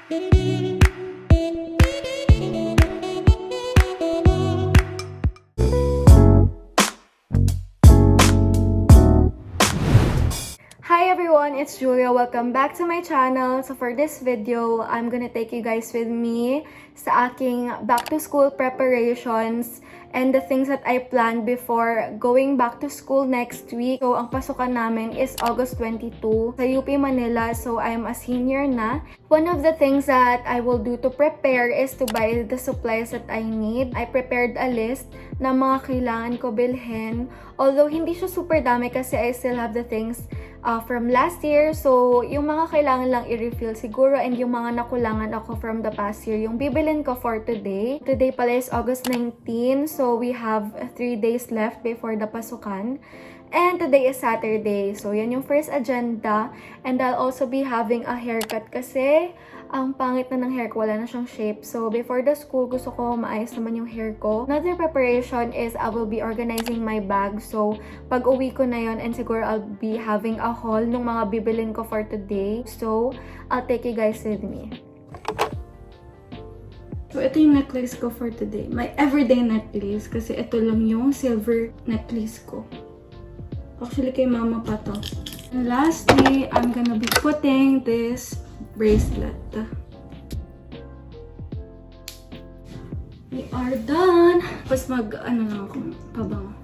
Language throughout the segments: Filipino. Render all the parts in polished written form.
Hi everyone, it's Julia. Welcome back to my channel. So for this video, I'm gonna take you guys with me sa aking back to school preparations and the things that I planned before going back to school next week. So ang pasukan namin is August 22 sa UP Manila. So I'm a senior na. One of the things that I will do to prepare is to buy the supplies that I need. I prepared a list na mga kailangan ko bilhin. Although hindi siya super dami kasi I still have the things from last year. So, yung mga kailangan lang i-refill siguro and yung mga nakulangan ako from the past year, yung bibilin ko for today. Today pala is August 19. So, we have 3 days left before the pasukan. And today is Saturday. So, yan yung first agenda. And I'll also be having a haircut kasi ang pangit na ng hair ko, wala na siyang shape. So, before the school, gusto ko maayos naman yung hair ko. Another preparation is I will be organizing my bag. So, pag uwi ko na yon and siguro I'll be having a haul ng mga bibilin ko for today. So, I'll take you guys with me. So, ito yung necklace ko for today. My everyday necklace kasi ito lang yung silver necklace ko. Actually, kay mama pa to. And lastly, I'm gonna be putting this bracelet. We are done! Tapos ano lang ako, pabango.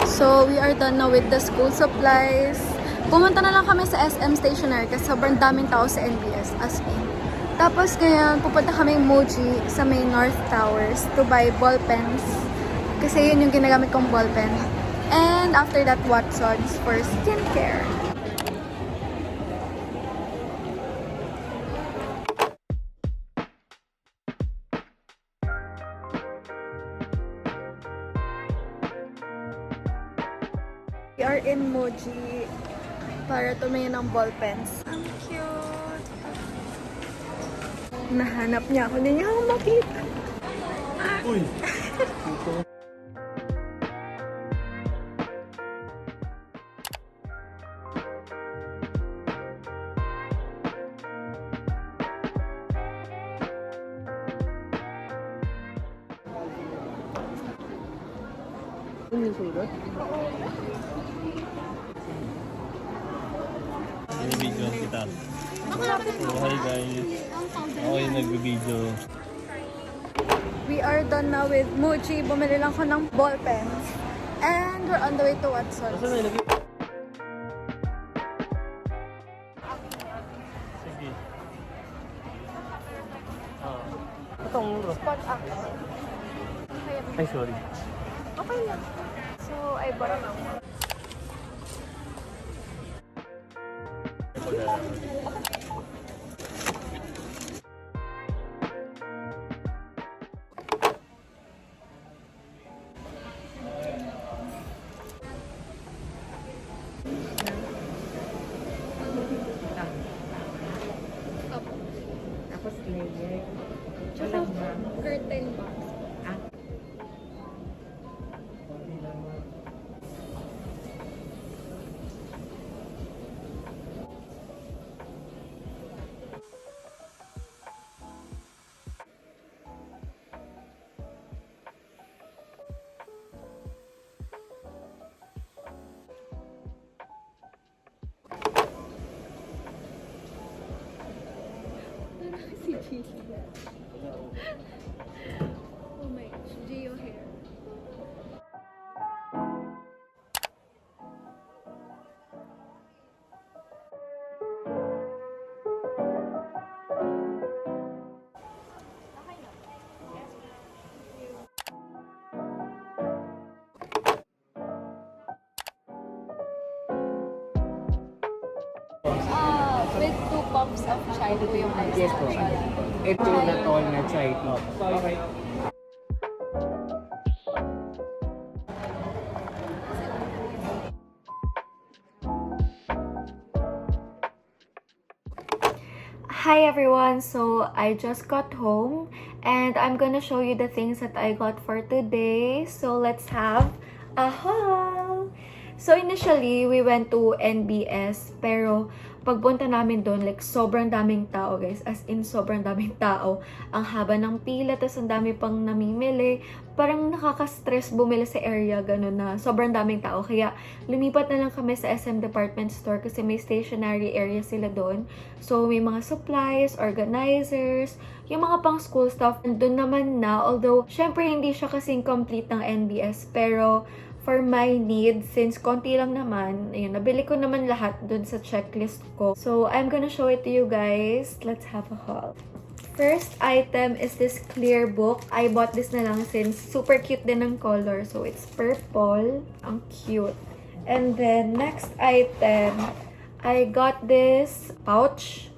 So, we are done now with the school supplies. Pumunta na lang kami sa SM Stationery kasi sobrang daming tao sa NBS, as in. Tapos ngayon, pupunta kami Muji sa may North Towers to buy ball pens. Kasi yun yung ginagamit kong ball pen. And after that, Watsons for skincare. We are in Muji para tumingin ng ball pens. Ang cute! Nahanap niya ako. Hindi niya ako makita. Uy! Ano yung sulat? Nag-video kita. So, hi guys. Ako yung nag-video. We are done now with Muji. Bumili lang ko ng ball pens. And we're on the way to Watsons. Saan na ilagay? Sige. Itong muro. Spot up. Ay, sorry. Okay lang. So, I bought it. Tapos layer. Tsaka curtain box. Si Gigi. Oh my gosh, Gio hair. With 2 cups of chai, ito yung ice Yes po. Ito na tall na chai tea. Okay. Hi everyone! So, I just got home and I'm gonna show you the things that I got for today. So, let's have a haul! So, initially, we went to NBS pero pagpunta namin doon, like, sobrang daming tao, guys. As in, sobrang daming tao. Ang haba ng pila, tas ang dami pang namimili. Parang nakaka-stress bumili sa area, ganun na. Sobrang daming tao. Kaya, lumipat na lang kami sa SM Department Store kasi may stationery area sila doon. So, may mga supplies, organizers, yung mga pang school stuff. Doon naman na, although, syempre, hindi siya kasing complete ng NBS. Pero, for my needs, since konti lang naman, ayun, nabili ko naman lahat dun sa checklist ko. So, I'm gonna show it to you guys. Let's have a haul. First item is this clear book. I bought this na lang since super cute din ng color. So, it's purple. Ang cute. And then, next item, I got this pouch.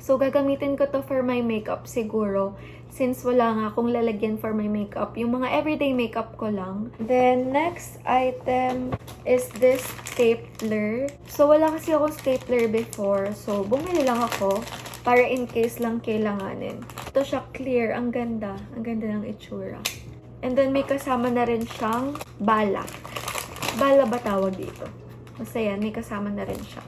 So, gagamitin ko to for my makeup siguro. Since wala nga akong lalagyan for my makeup. Yung mga everyday makeup ko lang. Then, next item is this stapler. So, wala kasi akong stapler before. So, bumili lang ako para in case lang kailanganin. Ito siya clear. Ang ganda. Ang ganda ng itsura. And then, may kasama na rin siyang bala. Bala ba tawag dito? Basta yan, may kasama na rin siya.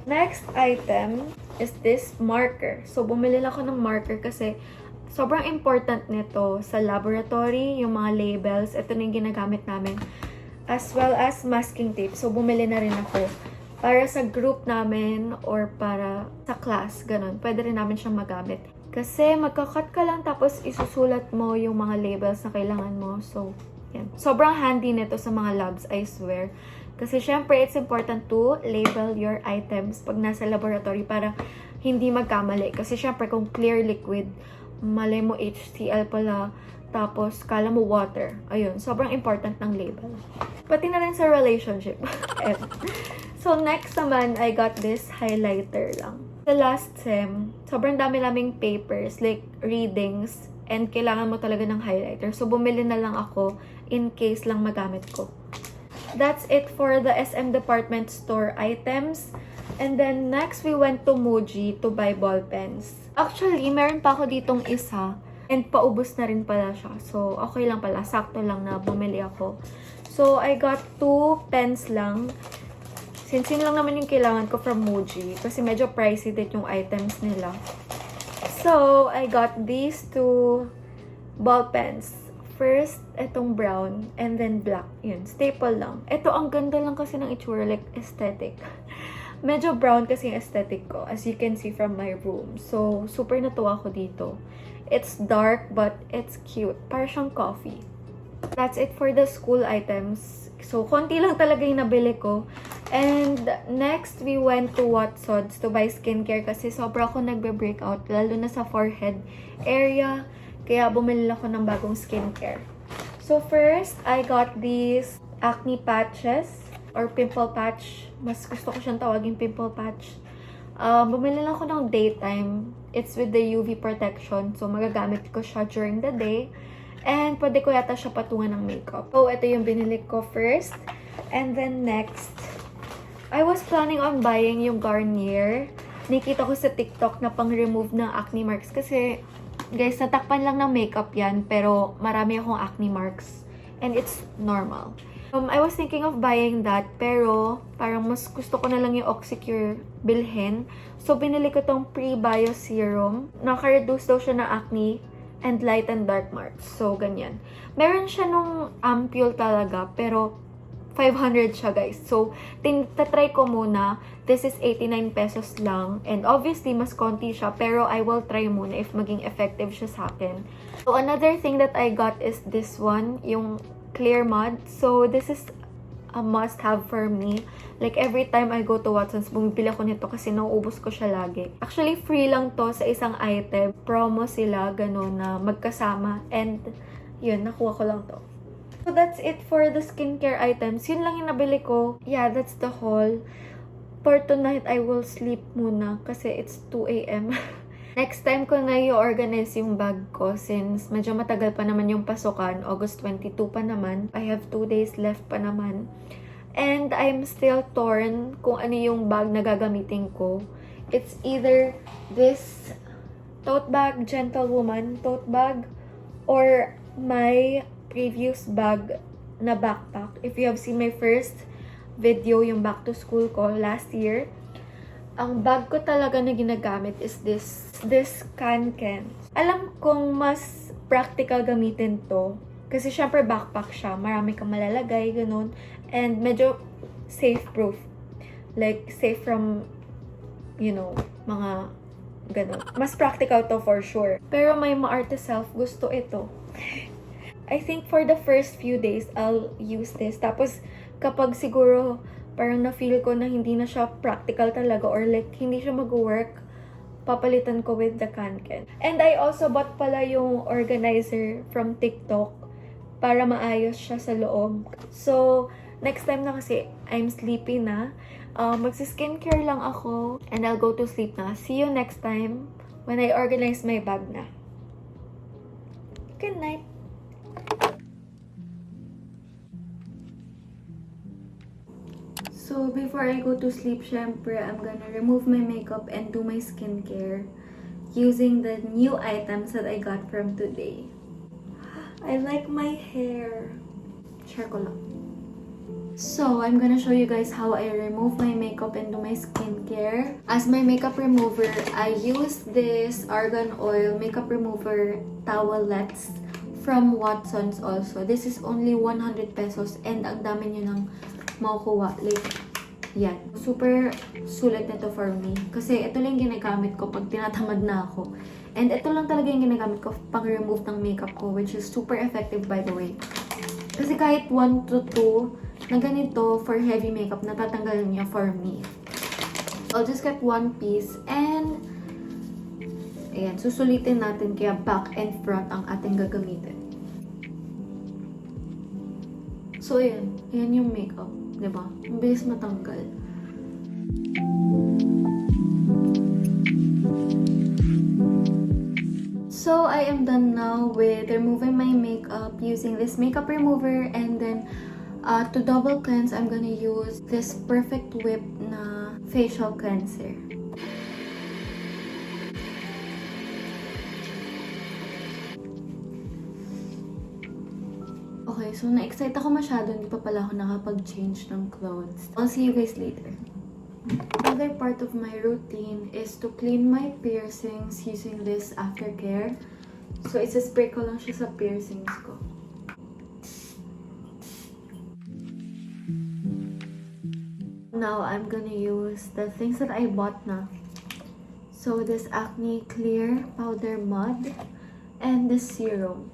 Next item is this marker. So, bumili lang ako ng marker kasi sobrang important nito sa laboratory, yung mga labels. Ito na yung ginagamit namin. As well as masking tape. So, bumili na rin ako. Para sa group namin or para sa class, ganun. Pwede rin namin siyang magamit. Kasi magkakat ka lang tapos isusulat mo yung mga labels na kailangan mo. So, yan. Sobrang handy nito sa mga labs, I swear. Kasi syempre, it's important to label your items pag nasa laboratory para hindi magkamali. Kasi syempre, kung clear liquid, malay mo HCl pala, tapos kala mo water. Ayun, sobrang important ng label. Pati na rin sa relationship. So, next naman, I got this highlighter lang. The last sem, sobrang dami naming papers, like readings, and kailangan mo talaga ng highlighter. So, bumili na lang ako in case lang magamit ko. That's it for the SM Department Store items. And then, next, we went to Muji to buy ball pens. Actually, meron pa ako ditong isa. And paubos na rin pala siya. So, okay lang pala. Sakto lang na bumili ako. So, I got 2 pens lang. Since yun lang naman yung kailangan ko from Muji. Kasi medyo pricey din yung items nila. So, I got these 2 ball pens. First, itong brown, and then black. Yun, staple lang. Ito, ang ganda lang kasi ng itsura, like, aesthetic. Medyo brown kasi yung aesthetic ko, as you can see from my room. So, super natuwa ko dito. It's dark, but it's cute. Parang siyang coffee. That's it for the school items. So, konti lang talaga yung nabili ko. And, next, we went to Watsons to buy skincare kasi sobra ako nagbe-breakout, lalo na sa forehead area. Kaya bumili ako ng bagong skincare. So first, I got these acne patches or pimple patch. Mas gusto ko siyang tawagin pimple patch. Bumili lang ako ng daytime. It's with the UV protection. So magagamit ko siya during the day. And pwede ko yata siya patungan ng makeup. So ito yung binili ko first. And then next, I was planning on buying yung Garnier. Nakita ko sa TikTok na pang-remove ng acne marks kasi guys, natakpan lang ng makeup yan, pero marami akong acne marks. And it's normal. I was thinking of buying that, pero parang mas gusto ko na lang yung Oxycure bilhin. So, binili ko tong Pre-Bio Serum. Naka-reduce daw siya ng acne and light and dark marks. So, ganyan. Meron siya nung ampule talaga, pero 500 siya, guys. So, tatry ko muna. This is 89 pesos lang. And obviously, mas konti siya. Pero I will try muna if maging effective siya sa akin. So, another thing that I got is this one. Yung Clear Mud. So, this is a must-have for me. Like, every time I go to Watsons, bumibili ako nito kasi nauubos ko siya lagi. Actually, free lang to sa isang item. Promo sila, gano'n, na magkasama. And, yun, nakuha ko lang to. So, that's it for the skincare items. Yun lang yung nabili ko. Yeah, that's the haul. for tonight, I will sleep muna kasi it's 2 a.m. Next time ko na i-organize yung bag ko since medyo matagal pa naman yung pasukan. August 22 pa naman. I have 2 days left pa naman. And I'm still torn kung ano yung bag na gagamitin ko. It's either this tote bag, Gentlewoman tote bag, or my previous bag na backpack. If you have seen my first video, yung back to school ko last year, ang bag ko talaga na ginagamit is this Kanken. Alam kong mas practical gamitin to. Kasi syempre backpack siya. Marami kang malalagay, ganun. And medyo safe-proof. Like, safe from, you know, mga ganun. Mas practical to for sure. Pero may maarte self, gusto ito. I think for the first few days, I'll use this. Tapos, kapag siguro parang na-feel ko na hindi na siya practical talaga or like hindi siya mag-work, papalitan ko with the Kanken. And I also bought pala yung organizer from TikTok para maayos siya sa loob. So, next time na kasi I'm sleepy na, magsi-skincare lang ako and I'll go to sleep na. See you next time when I organize my bag na. Good night! So, before I go to sleep, syempre, I'm gonna remove my makeup and do my skincare using the new items that I got from today. I like my hair. Share ko lang. So, I'm gonna show you guys how I remove my makeup and do my skincare. As my makeup remover, I use this Argan Oil makeup remover towelettes from Watsons also. This is only 100 pesos and ang dami nyo ng makukuha. Like, yan. Super sulit nito for me. Kasi ito lang ginagamit ko pag tinatamad na ako. And ito lang talaga yung ginagamit ko pang remove ng makeup ko, which is super effective by the way. Kasi kahit 1 to 2 na ganito for heavy makeup, natatanggalan niya for me. I'll just get one piece and ayan, susulitin natin kaya back and front ang ating gagamitin. So, ayan. Ayan yung makeup. Diba? Ang bilis matanggal. So, I am done now with removing my makeup using this makeup remover and then to double cleanse, I'm gonna use this Perfect Whip na facial cleanser. Okay, so na-excite ako masyado. Hindi pa pala ako nakapag-change ng clothes. I'll see you guys later. Another part of my routine is to clean my piercings using this aftercare. So, isa-spray ko lang siya sa piercings ko. Now, I'm gonna use the things that I bought na. So, this Acne Clear Powder Mud and this serum.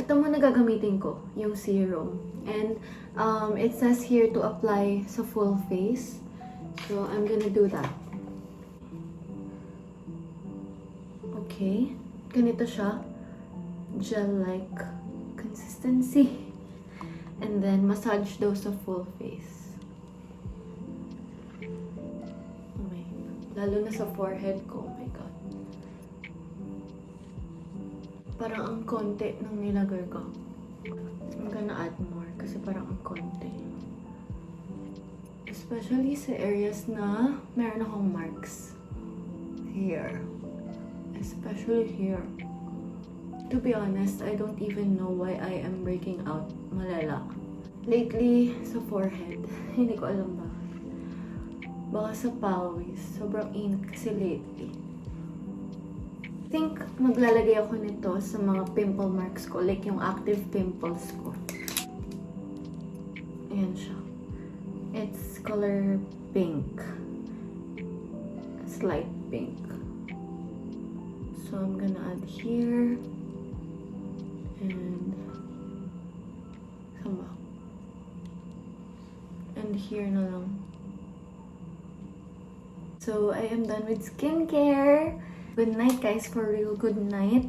Ito muna gagamitin ko, yung serum. And it says here to apply sa full face. So, I'm gonna do that. Okay. Ganito siya. Gel-like consistency. And then, massage daw sa full face. Oh my God. Lalo na sa forehead ko. Oh my God. Parang ang konti ng nilagay ko. I'm gonna add more kasi parang ang konti. Especially sa areas na meron akong marks. Here. Especially here. To be honest, I don't even know why I am breaking out malala. Lately, sa forehead. Hindi ko alam bakit. Baka sa pawis. Sobrang init kasi lately. I think maglalagay ako nito sa mga pimple marks ko, like yung active pimples ko. Ayan siya. It's color pink. It's light pink. So I'm gonna add here. And sama. And here na lang. So I am done with skincare. Good night, guys. For real, good night.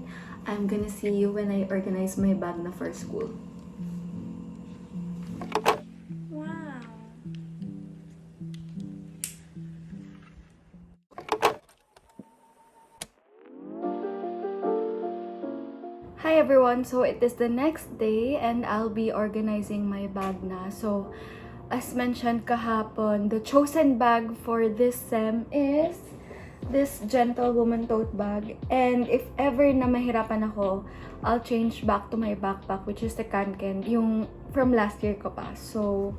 I'm gonna see you when I organize my bag na for school. Wow. everyone! So it is the next day and I'll be organizing my bag na. So as mentioned kahapon, the chosen bag for this sem is this Gentle Woman tote bag. And if ever na mahirapan ako, I'll change back to my backpack, which is the Kanken, yung from last year ko pa. So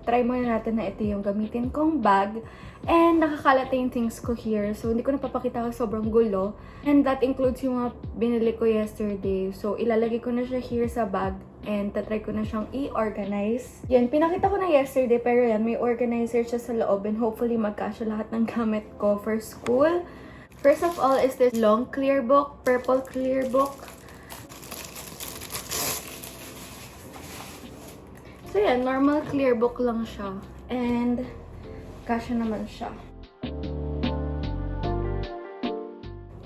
try muna natin na ito yung gamitin kong bag. And nakakalat yung things ko here. So, hindi ko napapakita kasi sobrang gulo. And that includes yung mga binili ko yesterday. So, ilalagay ko na siya here sa bag. And tatry ko na siyang i-organize. Yan, pinakita ko na yesterday. Pero yan, may organizer siya sa loob. And hopefully, magkasya lahat ng gamit ko for school. First of all is this long clear book. Purple clear book. So yan, normal clear book lang siya. And kasya naman siya.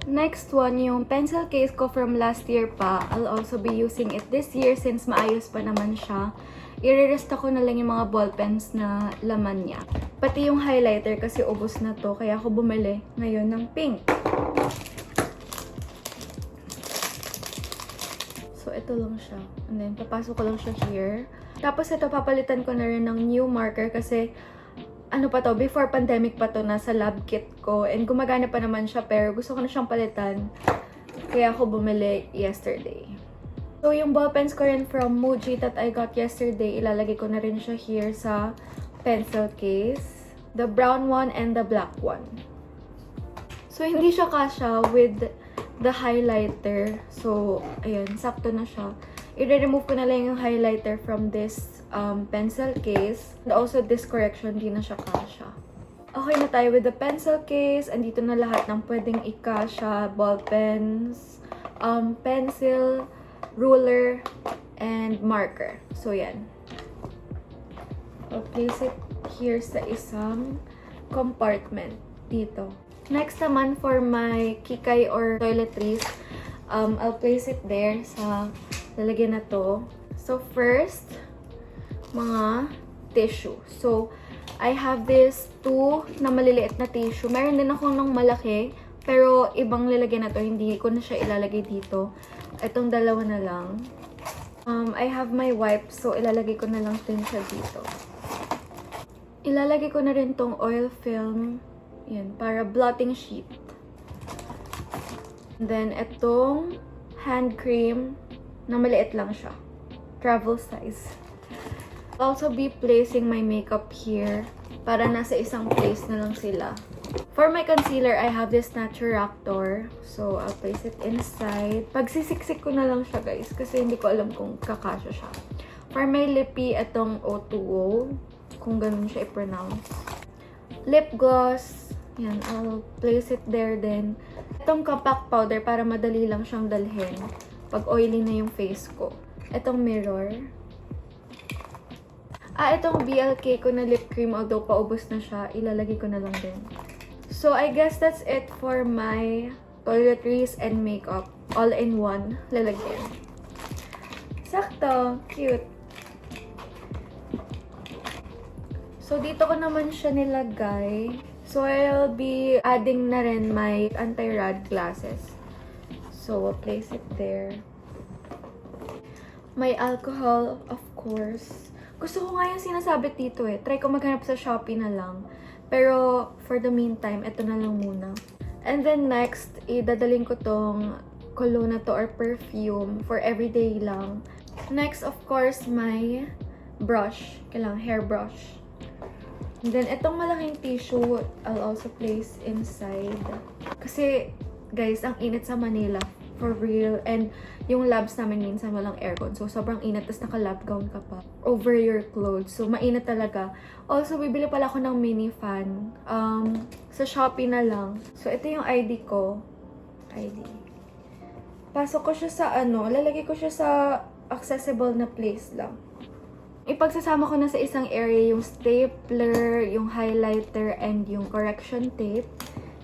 Next one, yung pencil case ko from last year pa. I'll also be using it this year since maayos pa naman siya. I-resta ko na lang yung mga ball pens na laman niya. Pati yung highlighter kasi ubos na to. Kaya ako bumili ngayon ng pink. So, ito lang siya. And then, papasok ko lang siya here. Tapos, ito, papalitan ko na rin ng new marker kasi ano pa to, before pandemic pa to, nasa lab kit ko. And gumagana pa naman siya, pero gusto ko na siyang palitan. Kaya ako bumili yesterday. So, yung ball pens ko rin from Muji that I got yesterday, ilalagay ko na rin siya here sa pencil case. The brown one and the black one. So, hindi siya kasya with the highlighter. So, ayun, sakto na siya. I-remove ko na lang yung highlighter from this pencil case. And also, this correction, di na siya kasya. Okay na tayo with the pencil case. Andito na lahat ng pwedeng ikasya. Ball pens, pencil, ruler, and marker. So, yan. I'll place it here sa isang compartment dito. Next naman for my kikay or toiletries, I'll place it there sa lalagyan na to. So, first, mga tissue. So, I have this two na maliliit na tissue. Meron din ako ng malaki, pero ibang lalagyan na to. Hindi ko na siya ilalagay dito. Itong dalawa na lang. I have my wipes, so ilalagay ko na lang din siya dito. Ilalagay ko na rin tong oil film. Yan, para blotting sheet. And then, itong hand cream na maliit lang siya. Travel size. I'll also be placing my makeup here para nasa isang place na lang sila. For my concealer, I have this Naturactor. So, I'll place it inside. Pagsisiksik ko na lang siya, guys, kasi hindi ko alam kung kakasya siya. For my lippy, itong O2O. Kung ganun siya i-pronounce. Lip gloss. Yan, I'll place it there din. Itong compact powder para madali lang siyang dalhin pag oily na yung face ko. Itong mirror. Itong BLK ko na lip cream, although paubos na siya, ilalagay ko na lang din. So, I guess that's it for my toiletries and makeup. All in one, lalagyan. Sakto! Cute! So, dito ko naman siya nilagay. So, I'll be adding na rin my anti-rad glasses. So, we'll place it there. My alcohol, of course. Gusto ko nga yung sinasabit dito eh. Try ko maghanap sa Shopee na lang. Pero, for the meantime, ito na lang muna. And then next, idadaling ko tong cologne na to or perfume for everyday lang. Next, of course, my brush. Kailangan hair brush. And then, itong malaking tissue, I'll also place inside. Kasi, guys, ang init sa Manila. For real. And yung labs namin minsan walang aircon. So, sobrang init. Tapos naka-lab gown ka pa. Over your clothes. So, mainit talaga. Also, bibili pala ako ng mini fan. Sa Shopee na lang. So, ito yung ID ko. ID. Pasok ko siya sa lalagay ko siya sa accessible na place lang. Ipagsasama ko na sa isang area yung stapler, yung highlighter, and yung correction tape.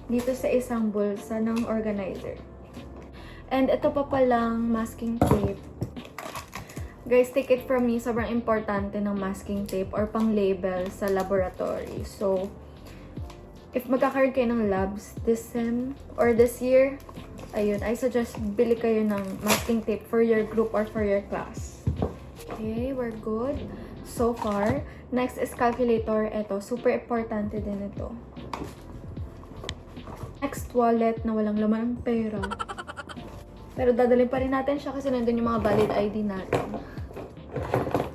Dito sa isang bulsa ng organizer. And ito pa palang masking tape. Guys, take it from me, sobrang importante ng masking tape or pang-label sa laboratory. So, if magkakaroon kayo ng labs this sem or this year, ayun, I suggest bili kayo ng masking tape for your group or for your class. Okay, we're good so far. Next is calculator. Ito, super importante din ito. Next, wallet na walang laman ng pera. Pero dadalhin pa rin natin siya kasi nandun yung mga valid ID natin.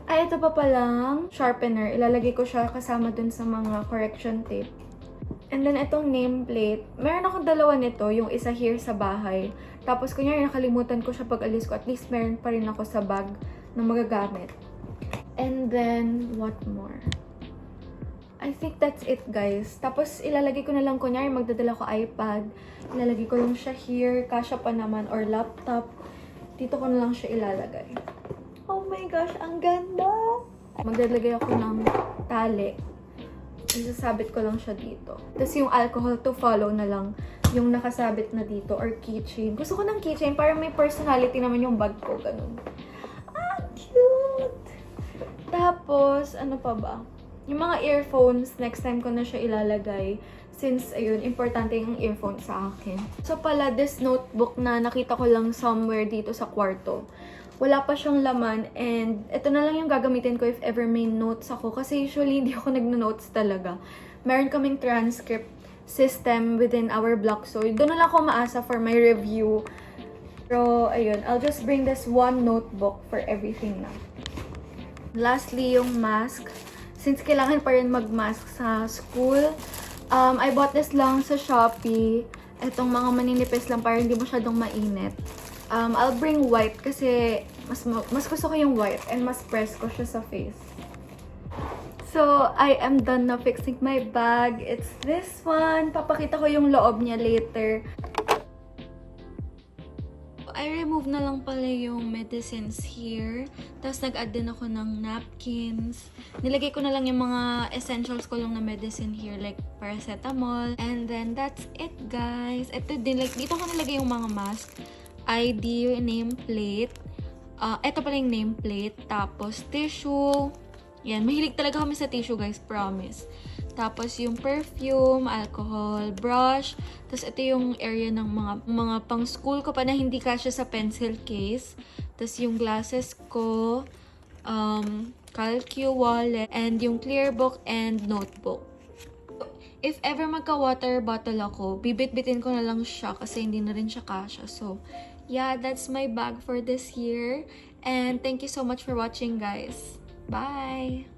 Ay, ito pa palang sharpener. Ilalagay ko siya kasama dun sa mga correction tape. And then, itong nameplate. Meron akong dalawa nito. Yung isa here sa bahay. Tapos, kunyari, nakalimutan ko siya pag alis ko. At least, meron pa rin ako sa bag na magagamit. And then, what more? I think that's it, guys. Tapos, ilalagay ko na lang, kunyari, magdadala ko iPad. Ilalagay ko lang siya here. Kasya pa naman. Or laptop. Dito ko na lang siya ilalagay. Oh my gosh, ang ganda! Magdadagay ako ng tali. Isasabit ko lang siya dito. Tapos yung alcohol to follow na lang yung nakasabit na dito or keychain. Gusto ko ng keychain para may personality naman yung bag ko. Ganun. Ah, cute! Tapos, ano pa ba? Yung mga earphones, next time ko na siya ilalagay. Since, ayun, importante yung earphone sa akin. So pala, this notebook na nakita ko lang somewhere dito sa kwarto. Wala pa siyang laman and ito na lang yung gagamitin ko if ever may notes ako. Kasi usually hindi ako nagno-notes talaga. Meron kaming transcript system within our block. So doon na lang ako maasa for my review. Pero ayun, I'll just bring this one notebook for everything na. Lastly, yung mask. Since kailangan pa rin mag-mask sa school, I bought this lang sa Shopee. Itong mga maninipis lang para hindi masyadong mainit. I'll bring white kasi mas gusto ko yung white and mas press ko siya sa face. So, I am done na fixing my bag. It's this one. Papakita ko yung loob niya later. I remove na lang pala yung medicines here. Tapos nag-add din ako ng napkins. Nilagay ko na lang yung mga essentials ko lang na medicine here like paracetamol. And then that's it, guys. Ito din, like, dito ko nilagay yung mga mask. ID, nameplate. Ito pala yung nameplate. Tapos tissue. Yan, mahilig talaga kami sa tissue, guys. Promise. Tapos yung perfume, alcohol, brush. Tapos ito yung area ng mga pang school ko pa na hindi kasya sa pencil case. Tapos yung glasses ko, calcu wallet, and yung clear book and notebook. If ever magka-water bottle ako, bibit-bitin ko na lang siya kasi hindi na rin siya kasya. So, yeah, that's my bag for this year. And thank you so much for watching, guys. Bye!